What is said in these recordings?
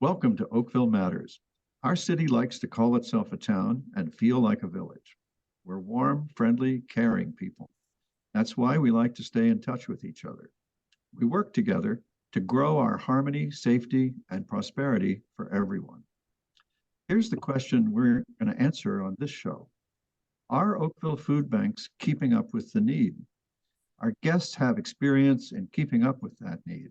Welcome to Oakville Matters. Our city likes to call itself a town and feel like a village. We're warm, friendly, caring people. That's why we like to stay in touch with each other. We work together to grow our harmony, safety, and prosperity for everyone. Here's the question we're going to answer on this show. Are Oakville food banks keeping up with the need? Our guests have experience in keeping up with that need.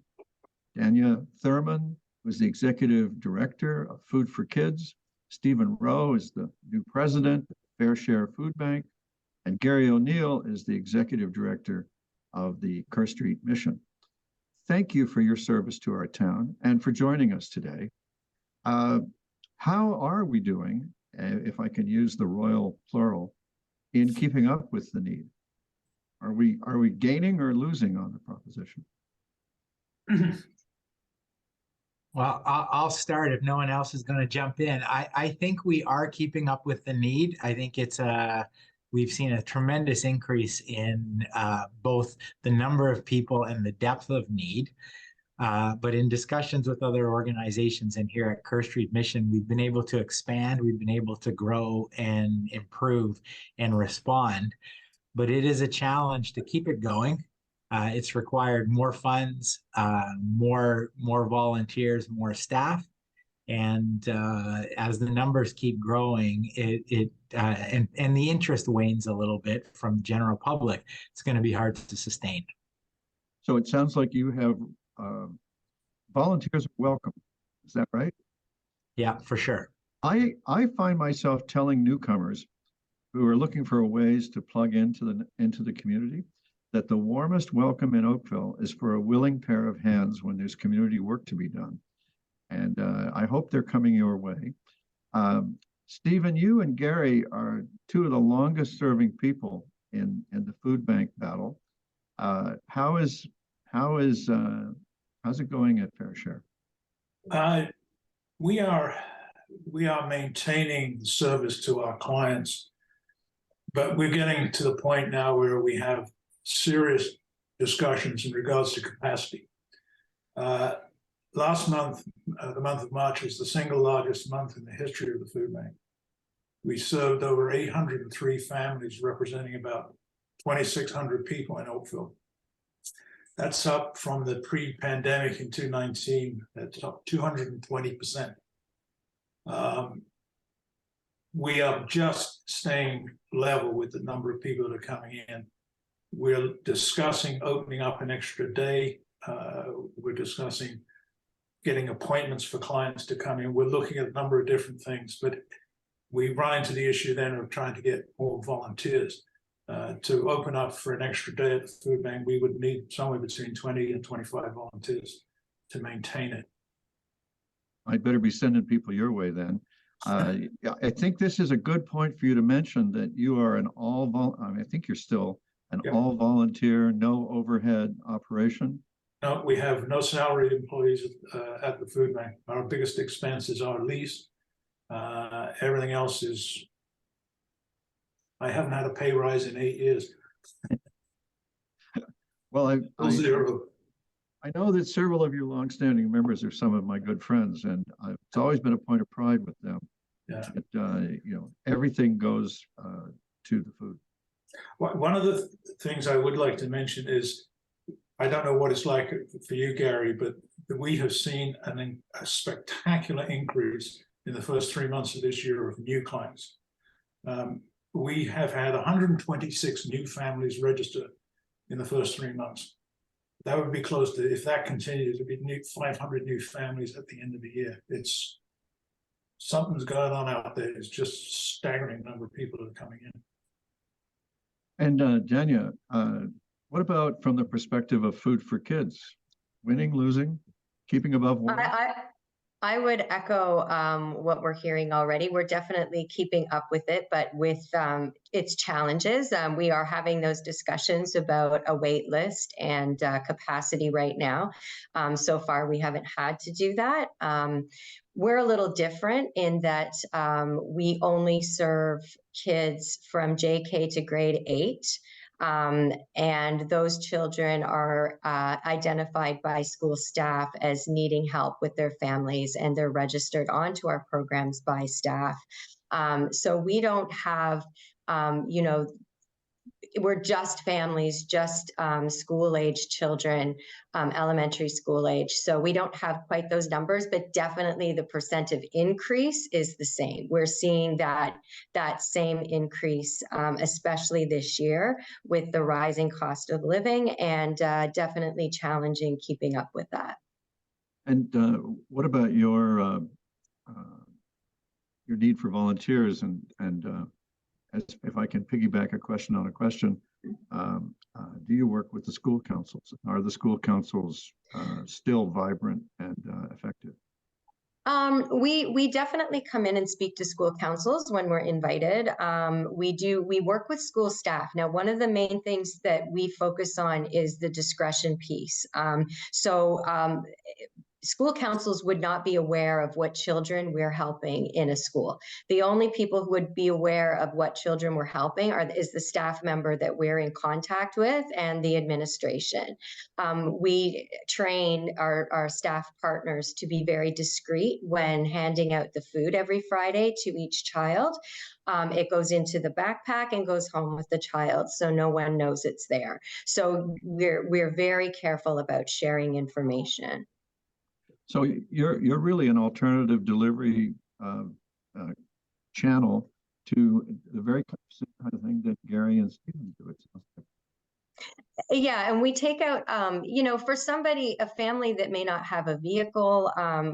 Danya Thurman was the executive director of Food for Kids. Stephen Rowe is the new president of Fair Share Food Bank. And Gary O'Neill is the executive director of the Kerr Street Mission. Thank you for your service to our town and for joining us today. How are we doing, if I can use the royal plural, in keeping up with the need? Are we gaining or losing on the proposition? Well, I'll start if no one else is going to jump in. I think we are keeping up with the need. I think we've seen a tremendous increase in both the number of people and the depth of need. But in discussions with other organizations and here at Kerr Street Mission, we've been able to expand, we've been able to grow and improve and respond. But it is a challenge to keep it going. It's required more funds, more volunteers, more staff, and as the numbers keep growing, and the interest wanes a little bit from the general public, it's going to be hard to sustain. So it sounds like you have volunteers are welcome. Is that right? Yeah, for sure. I find myself telling newcomers who are looking for ways to plug into the community that the warmest welcome in Oakville is for a willing pair of hands when there's community work to be done. And I hope they're coming your way. Stephen, you and Gary are two of the longest serving people in the food bank battle. How's it going at Fair Share? We are maintaining the service to our clients, but we're getting to the point now where we have serious discussions in regards to capacity. Last month, the month of March, was the single largest month in the history of the food bank. We served over 803 families, representing about 2,600 people in Oakville. That's up from the pre-pandemic in 2019. That's up 220%. We are just staying level with the number of people that are coming in. We're discussing opening up an extra day. We're discussing getting appointments for clients to come in. We're looking at a number of different things, but we run into the issue then of trying to get more volunteers. To open up for an extra day at the food bank, we would need somewhere between 20 and 25 volunteers to maintain it. I'd better be sending people your way then. Yeah, I think this is a good point for you to mention that you are an I think you're still an all volunteer, no overhead operation. No, we have no salaried employees at the food bank. Our biggest expense is our lease. Everything else is, I haven't had a pay rise in 8 years. Well, Zero. I know that several of your longstanding members are some of my good friends, and it's always been a point of pride with them. Yeah. That, everything goes to the food. One of the things I would like to mention is, I don't know what it's like for you, Gary, but we have seen a spectacular increase in the first 3 months of this year of new clients. We have had 126 new families register in the first 3 months. That would be close to, if that continues, it would be 500 new families at the end of the year. It's something's going on out there. It's just staggering number of people that are coming in. And Danya, what about from the perspective of Food for Kids? Winning, losing, keeping above water? I would echo what we're hearing already. We're definitely keeping up with it, but with its challenges. We are having those discussions about a wait list and capacity right now. So far, we haven't had to do that. We're a little different in that we only serve kids from JK to grade 8. And those children are identified by school staff as needing help with their families, and they're registered onto our programs by staff. So we don't have, you know, we're just families, just school age children, elementary school age. So we don't have quite those numbers, but definitely the percent of increase is the same. We're seeing that same increase, especially this year with the rising cost of living, and definitely challenging keeping up with that. And what about your need for volunteers and as if I can piggyback a question on a question, do you work with the school councils? Are the school councils still vibrant and effective? We definitely come in and speak to school councils when we're invited. We work with school staff. Now, one of the main things that we focus on is the discretion piece. School councils would not be aware of what children we're helping in a school. The only people who would be aware of what children we're helping is the staff member that we're in contact with and the administration. We train our staff partners to be very discreet when handing out the food every Friday to each child. It goes into the backpack and goes home with the child, so no one knows it's there. So we're very careful about sharing information. So you're really an alternative delivery channel to the very kind of thing that Gary and Stephen do. It sounds like. Yeah, and we take out, you know, for somebody, a family that may not have a vehicle,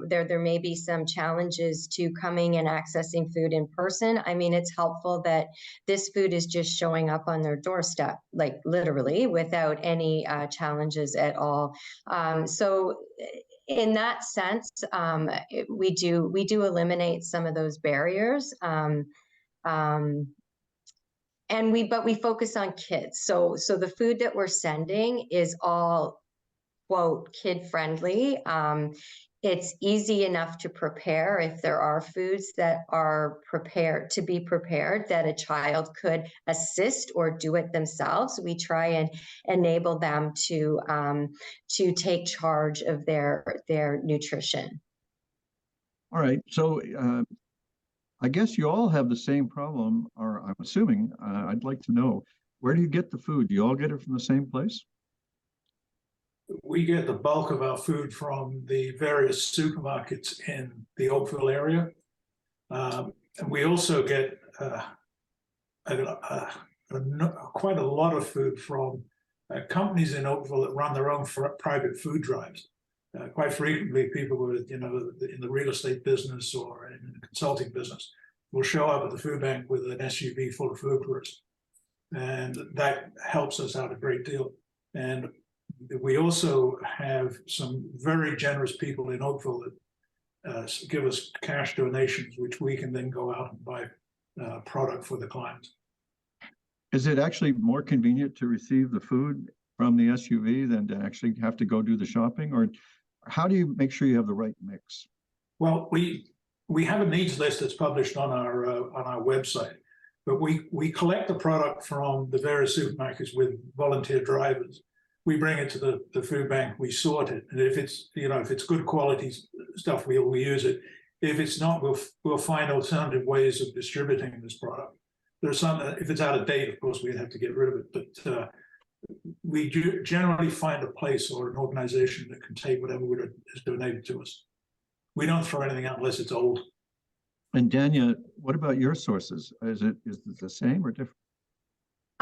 there may be some challenges to coming and accessing food in person. I mean, it's helpful that this food is just showing up on their doorstep, like literally, without any challenges at all. So in that sense, we do eliminate some of those barriers. But we focus on kids. So the food that we're sending is all, quote, kid friendly. It's easy enough to prepare if there are foods that are prepared that a child could assist or do it themselves. We try and enable them to take charge of their nutrition. All right. So I guess you all have the same problem, or I'm assuming. I'd like to know, where do you get the food? Do you all get it from the same place? We get the bulk of our food from the various supermarkets in the Oakville area. And we also get quite a lot of food from companies in Oakville that run their own private food drives. Quite frequently, people who are, you know, in the real estate business or in the consulting business will show up at the food bank with an SUV full of food for us. And that helps us out a great deal. And we also have some very generous people in Oakville that give us cash donations, which we can then go out and buy product for the clients. Is it actually more convenient to receive the food from the SUV than to actually have to go do the shopping? Or how do you make sure you have the right mix? Well, we have a needs list that's published on our website, but we collect the product from the various supermarkets with volunteer drivers. We bring it to the food bank, we sort it, and if it's good quality stuff, we'll use it. If it's not, we'll find alternative ways of distributing this product. There's some, if it's out of date, of course, we'd have to get rid of it, but we generally find a place or an organization that can take whatever is donated to us. We don't throw anything out unless it's old. And Dania, what about your sources? Is it the same or different?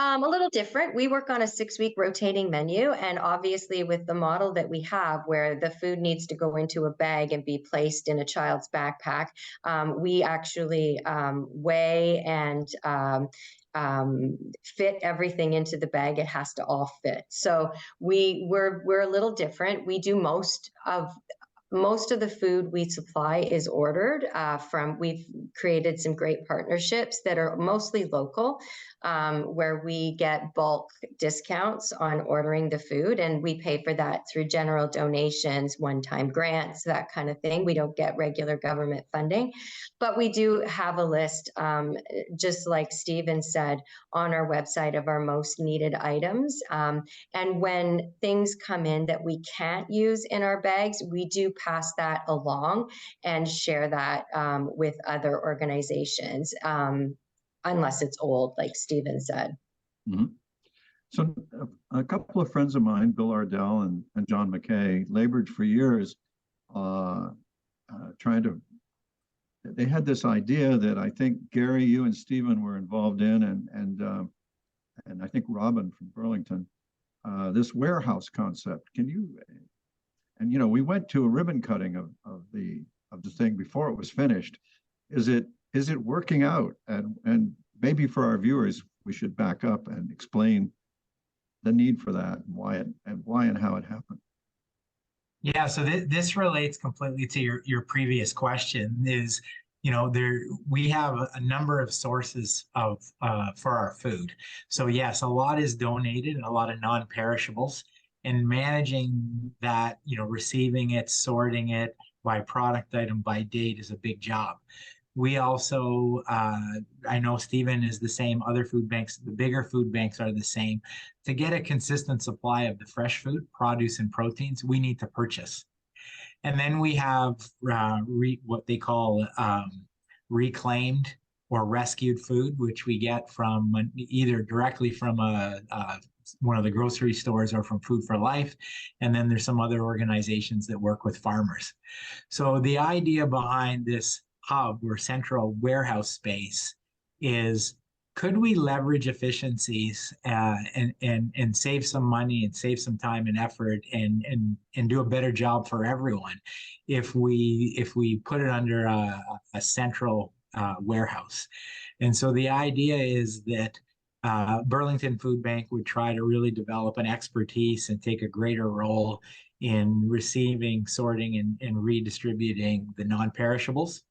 A little different. We work on a 6-week rotating menu, and obviously with the model that we have where the food needs to go into a bag and be placed in a child's backpack, we actually weigh and fit everything into the bag. It has to all fit. So we're a little different. We do most of most of the food we supply is ordered we've created some great partnerships that are mostly local, where we get bulk discounts on ordering the food, and we pay for that through general donations, one-time grants, that kind of thing. We don't get regular government funding, but we do have a list, just like Stephen said, on our website of our most needed items. And when things come in that we can't use in our bags, we do pass that along and share that with other organizations, unless it's old, like Stephen said. Mm-hmm. So a couple of friends of mine, Bill Ardell and John McKay, labored for years trying to, they had this idea that I think Gary, you and Stephen were involved in, and I think Robin from Burlington, this warehouse concept. Can you, and you know, we went to a ribbon cutting of the thing before it was finished. Is it working out? And maybe for our viewers, we should back up and explain the need for that and why and how it happened. Yeah, so this relates completely to your previous question. Is, you know, we have a number of sources of for our food. So yes, a lot is donated, a lot of non-perishables, and managing that, you know, receiving it, sorting it by product item, by date is a big job. We also, I know Stephen is the same, other food banks, the bigger food banks are the same. To get a consistent supply of the fresh food, produce, and proteins, we need to purchase. And then we have what they call reclaimed or rescued food, which we get from either directly from one of the grocery stores or from Food for Life. And then there's some other organizations that work with farmers. So the idea behind this hub or central warehouse space is, could we leverage efficiencies and save some money and save some time and effort and do a better job for everyone if we put it under a central warehouse? And so the idea is that Burlington Food Bank would try to really develop an expertise and take a greater role in receiving, sorting, and redistributing the non-perishables.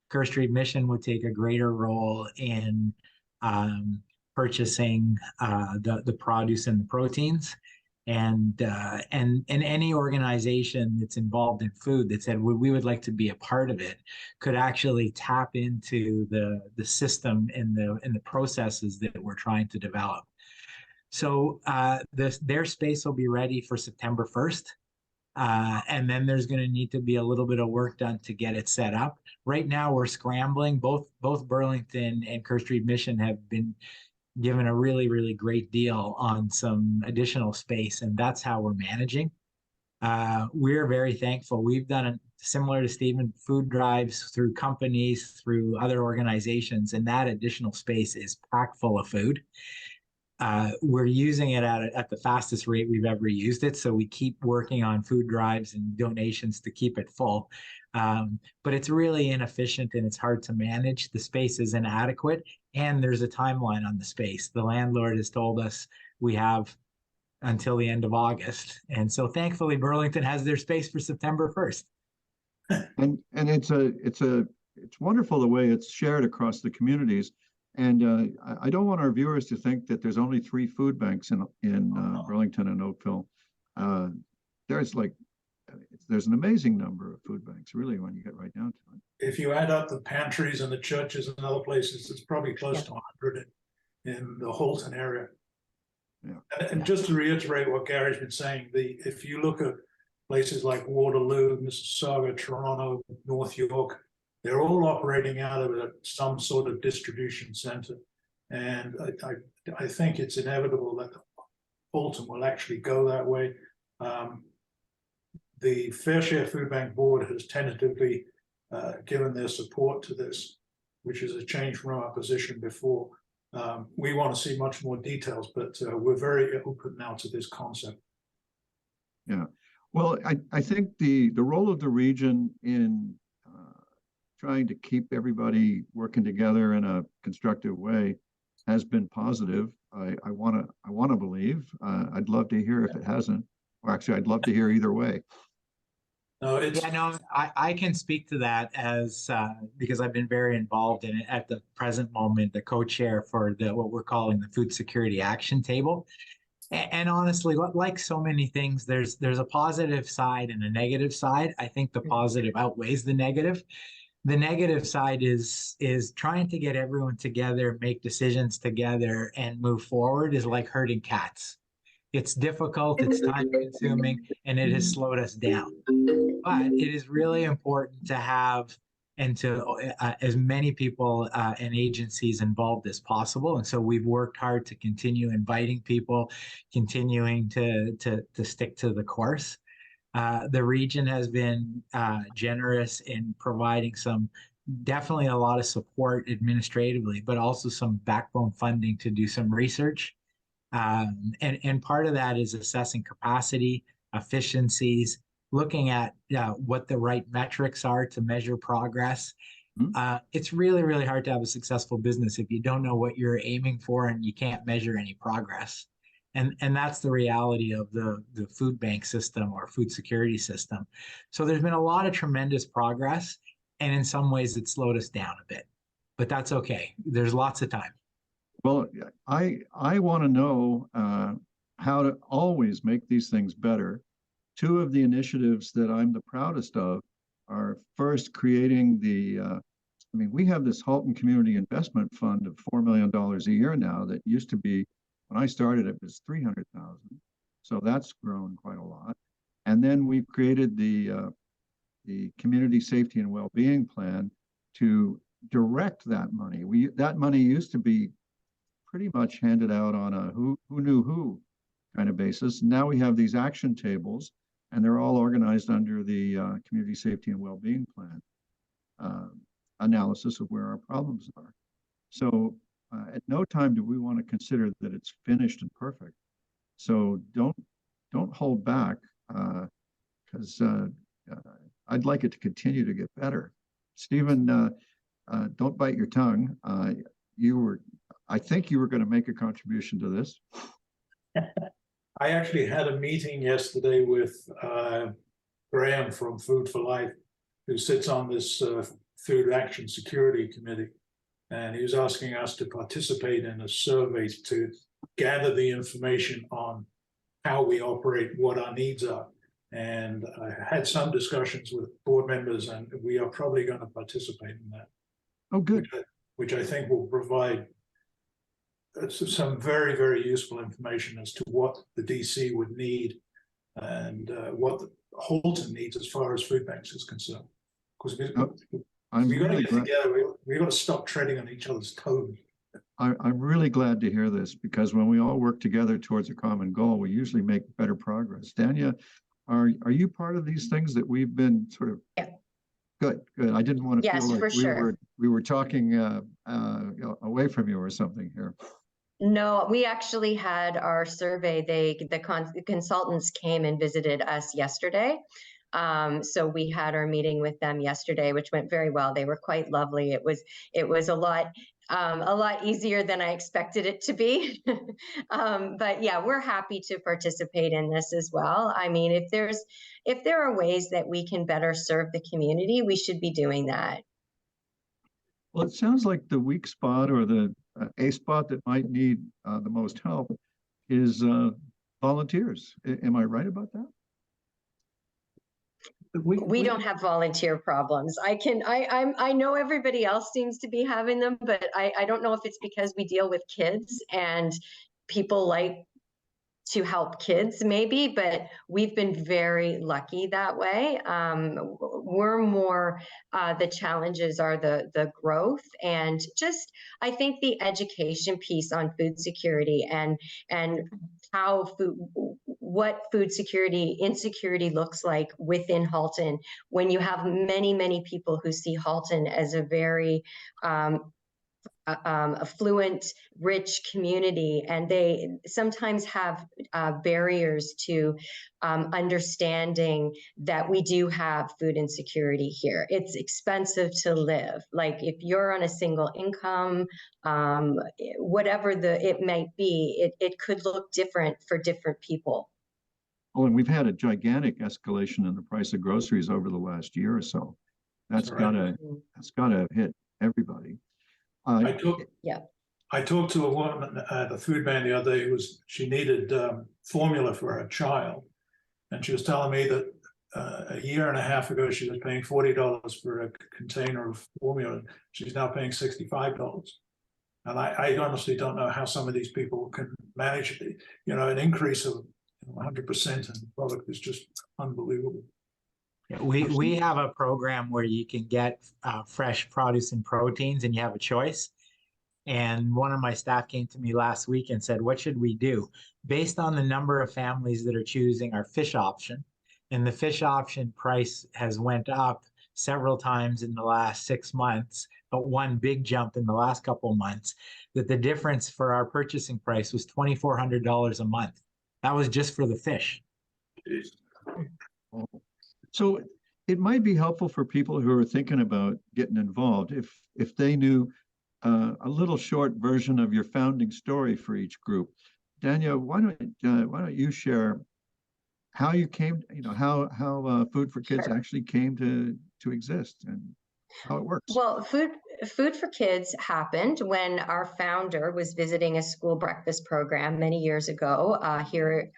Kerr Street Mission would take a greater role in purchasing the produce and the proteins, and any organization that's involved in food that said we would like to be a part of it could actually tap into the system and the processes that we're trying to develop. So their space will be ready for September 1st. And then there's going to need to be a little bit of work done to get it set up. Right now, we're scrambling. Both Burlington and Kerr Street Mission have been given a really, really great deal on some additional space, and that's how we're managing. We're very thankful. We've done similar to Stephen, food drives through companies, through other organizations, and that additional space is packed full of food. We're using it at the fastest rate we've ever used it. So we keep working on food drives and donations to keep it full. But it's really inefficient and it's hard to manage. The space is inadequate and there's a timeline on the space. The landlord has told us we have until the end of August. And so thankfully Burlington has their space for September 1st. And it's wonderful the way it's shared across the communities. And I don't want our viewers to think that there's only 3 food banks in Burlington and Oakville. There's an amazing number of food banks, really, when you get right down to it. If you add up the pantries and the churches and other places, it's probably close to 100 in the Halton area. Yeah. And just to reiterate what Gary's been saying, if you look at places like Waterloo, Mississauga, Toronto, North York, they're all operating out of some sort of distribution center. And I think it's inevitable that Halton will actually go that way. The Fair Share Food Bank Board has tentatively given their support to this, which is a change from our position before. We want to see much more details, but we're very open now to this concept. Yeah, well, I think the role of the region in trying to keep everybody working together in a constructive way has been positive. I want to believe. I'd love to hear if it hasn't. Or actually, I'd love to hear either way. No, it's, Yeah, no, I can speak to that as because I've been very involved in it at the present moment, the co-chair for the what we're calling the Food Security Action Table. And honestly, like so many things, there's a positive side and a negative side. I think the positive outweighs the negative. The negative side is trying to get everyone together, make decisions together, and move forward is like herding cats. It's difficult, it's time consuming, and it has slowed us down. But it is really important to have and to as many people and agencies involved as possible. And so we've worked hard to continue inviting people, continuing to stick to the course. The region has been generous in providing definitely a lot of support administratively, but also some backbone funding to do some research. And part of that is assessing capacity, efficiencies, looking at what the right metrics are to measure progress. It's really, really hard to have a successful business if you don't know what you're aiming for and you can't measure any progress. And that's the reality of the food bank system or food security system. So there's been a lot of tremendous progress, and in some ways it's slowed us down a bit, but that's okay. There's lots of time. Well, I want to know how to always make these things better. Two of the initiatives that I'm the proudest of are first creating we have this Halton Community Investment Fund of $4 million a year now that used to be, when I started, it was 300,000. So that's grown quite a lot. And then we've created the Community Safety and Wellbeing Plan to direct that money. That money used to be pretty much handed out on a who knew who kind of basis. Now we have these action tables, and they're all organized under the Community Safety and Wellbeing Plan analysis of where our problems are. So at no time do we want to consider that it's finished and perfect. So don't hold back, because I'd like it to continue to get better. Stephen, don't bite your tongue. I think you were going to make a contribution to this. I actually had a meeting yesterday with Graham from Food for Life, who sits on this Food Action Security Committee. And he was asking us to participate in a survey to gather the information on how we operate, what our needs are. And I had some discussions with board members, and we are probably going to participate in that. Oh, good. Which I think will provide some very, very useful information as to what the DC would need and what Halton needs as far as food banks is concerned. Because we've got to get together. We've got to stop treading on each other's toes. I'm really glad to hear this, because when we all work together towards a common goal, we usually make better progress. Dania, are you part of these things that we've been sort of? Yeah. Good. I didn't want to Yes, feel like for sure. we were talking away from you or something here. No, we actually had our survey. The consultants came and visited us yesterday. So we had our meeting with them yesterday, which went very well. They were quite lovely. It was a lot easier than I expected it to be. But yeah, we're happy to participate in this as well. I mean, if there are ways that we can better serve the community, we should be doing that. Well, it sounds like the weak spot, or a spot that might need the most help, is volunteers. Am I right about that? We don't have volunteer problems. I know everybody else seems to be having them, but I don't know if it's because we deal with kids and people like to help kids maybe, but we've been very lucky that way. We're more, the challenges are the growth and just, I think the education piece on food security and how what food security insecurity looks like within Halton, when you have many, many people who see Halton as a very affluent, rich community, and they sometimes have barriers to understanding that we do have food insecurity here. It's expensive to live. Like if you're on a single income, whatever it might be, it could look different for different people. Oh, and we've had a gigantic escalation in the price of groceries over the last year or so. That's Correct. gotta hit everybody. I took, Yeah. I talked to a woman at the food bank the other day. She needed formula for her child, and she was telling me that a year and a half ago she was paying $40 for a container of formula. She's now paying $65, and I honestly don't know how some of these people can manage it. You know, an increase of 100% in the product is just unbelievable. Yeah, we have a program where you can get fresh produce and proteins, and you have a choice. And one of my staff came to me last week and said, what should we do? Based on the number of families that are choosing our fish option, and the fish option price has went up several times in the last 6 months, but one big jump in the last couple of months, that the difference for our purchasing price was $2,400 a month. That was just for the fish. So it might be helpful for people who are thinking about getting involved if they knew a little short version of your founding story for each group. Daniel, why don't you share how you came, how Food for Kids actually came to exist and how it works? Well, Food for Kids happened when our founder was visiting a school breakfast program many years ago here.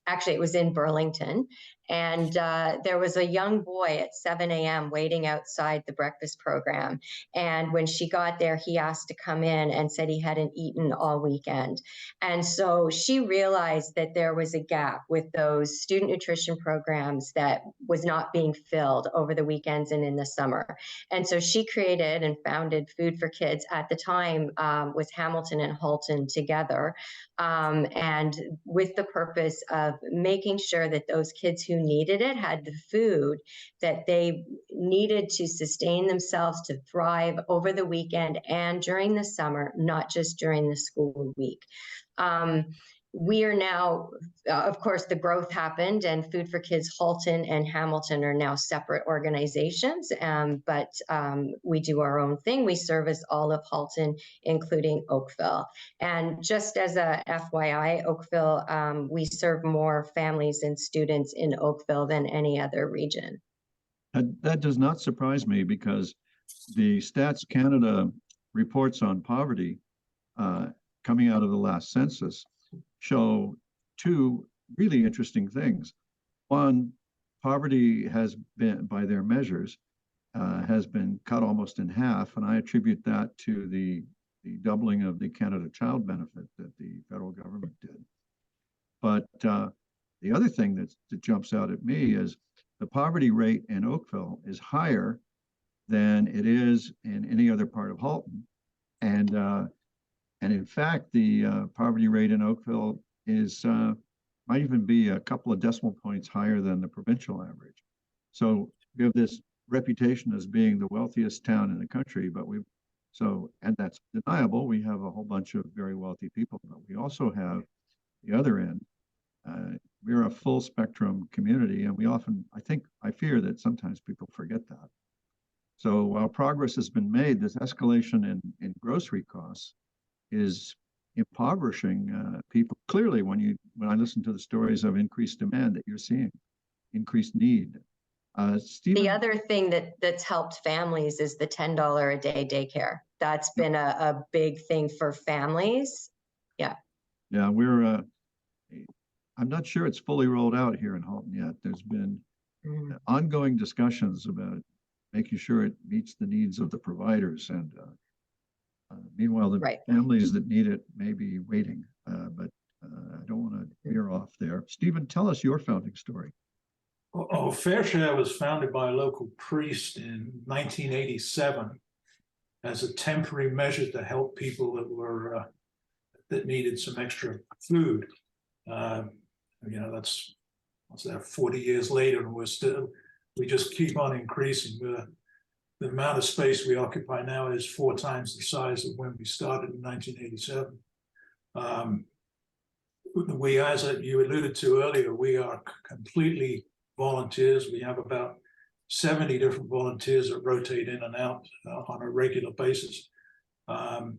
Actually, it was in Burlington. And there was a young boy at 7 a.m. waiting outside the breakfast program. And when she got there, he asked to come in and said he hadn't eaten all weekend. And so she realized that there was a gap with those student nutrition programs that was not being filled over the weekends and in the summer. And so she created and founded Food for Kids. At the time was Hamilton and Halton together. And with the purpose of making sure that those kids who needed it had the food that they needed to sustain themselves, to thrive over the weekend and during the summer, not just during the school week. We are now, of course, the growth happened, and Food for Kids Halton and Hamilton are now separate organizations, but we do our own thing. We service all of Halton, including Oakville. And just as a FYI, Oakville, we serve more families and students in Oakville than any other region. That does not surprise me, because the Stats Canada reports on poverty coming out of the last census show two really interesting things. One, poverty has been, by their measures, has been cut almost in half, and I attribute that to the doubling of the Canada Child Benefit that the federal government did. But the other thing that jumps out at me is the poverty rate in Oakville is higher than it is in any other part of Halton, and in fact, the poverty rate in Oakville is might even be a couple of decimal points higher than the provincial average. So we have this reputation as being the wealthiest town in the country, but and that's deniable. We have a whole bunch of very wealthy people, but we also have the other end. We're a full spectrum community, and I fear that sometimes people forget that. So while progress has been made, this escalation in grocery costs is impoverishing people. Clearly, when I listen to the stories of increased demand that you're seeing, increased need. Stephen? The other thing that's helped families is the $10 a day daycare. That's been a big thing for families. Yeah. Yeah, I'm not sure it's fully rolled out here in Halton yet. There's been ongoing discussions about making sure it meets the needs of the providers, and meanwhile, the families that need it may be waiting, but I don't want to veer off there. Stephen, tell us your founding story. Oh, Fair Share was founded by a local priest in 1987 as a temporary measure to help people that needed some extra food. That's 40 years later, and we just keep on increasing. The amount of space we occupy now is 4 times the size of when we started in 1987. As you alluded to earlier, we are completely volunteers. We have about 70 different volunteers that rotate in and out on a regular basis. And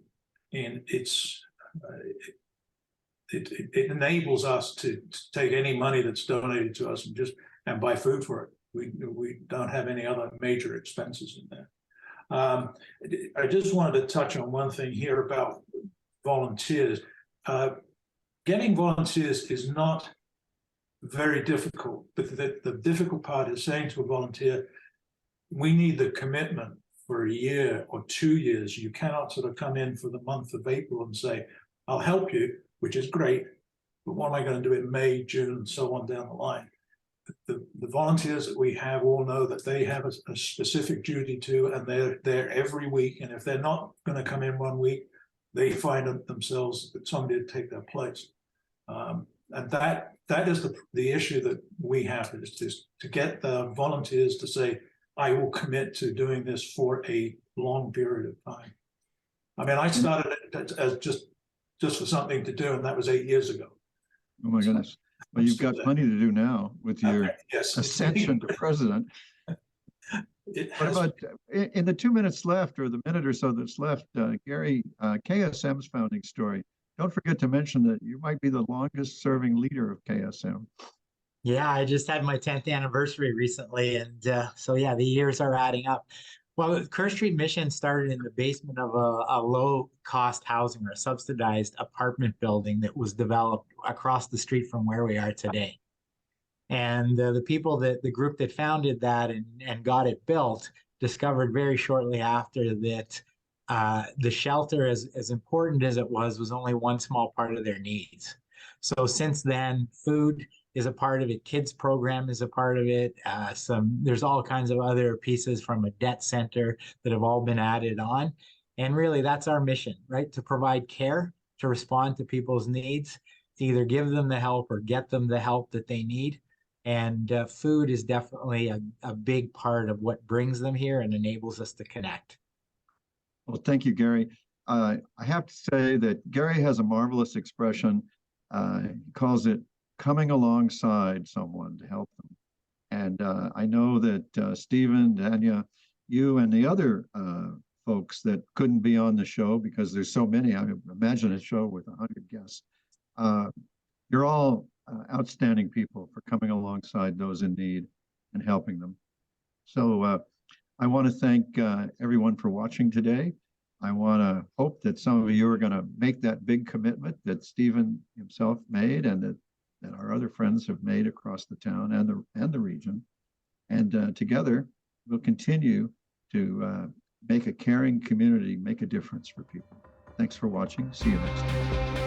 it enables us to take any money that's donated to us and buy food for it. We don't have any other major expenses in there. I just wanted to touch on one thing here about volunteers. Getting volunteers is not very difficult, but the difficult part is saying to a volunteer, we need the commitment for a year or 2 years. You cannot sort of come in for the month of April and say, I'll help you, which is great, but what am I going to do in May, June, and so on down the line? The volunteers that we have all know that they have a specific duty to, and they're there every week. And if they're not going to come in 1 week, they find themselves that somebody to take their place. And that is the issue that we have, is to get the volunteers to say, I will commit to doing this for a long period of time. I mean, I started it as just for something to do, and that was 8 years ago. Oh my goodness. Well, you've got plenty to do now with your yes, ascension to president. What about in the 2 minutes left, or the minute or so that's left, Gary, KSM's founding story. Don't forget to mention that you might be the longest serving leader of KSM. Yeah, I just had my 10th anniversary recently. And so, yeah, the years are adding up. Well, Kerr Street Mission started in the basement of a low-cost housing or a subsidized apartment building that was developed across the street from where we are today. And the people the group that founded that and got it built discovered very shortly after that the shelter, as important as it was only one small part of their needs. So since then, food is a part of it. Kids program is a part of it. There's all kinds of other pieces from a debt center that have all been added on. And really, that's our mission, right? To provide care, to respond to people's needs, to either give them the help or get them the help that they need. And food is definitely a big part of what brings them here and enables us to connect. Well, thank you, Gary. I have to say that Gary has a marvelous expression. He calls it coming alongside someone to help them. And I know that Stephen, Danya, you and the other folks that couldn't be on the show because there's so many, I imagine a show with 100 guests. You're all outstanding people for coming alongside those in need and helping them. So I want to thank everyone for watching today. I want to hope that some of you are going to make that big commitment that Stephen himself made, and that our other friends have made across the town and the region. And together, we'll continue to make a caring community make a difference for people. Thanks for watching. See you next time.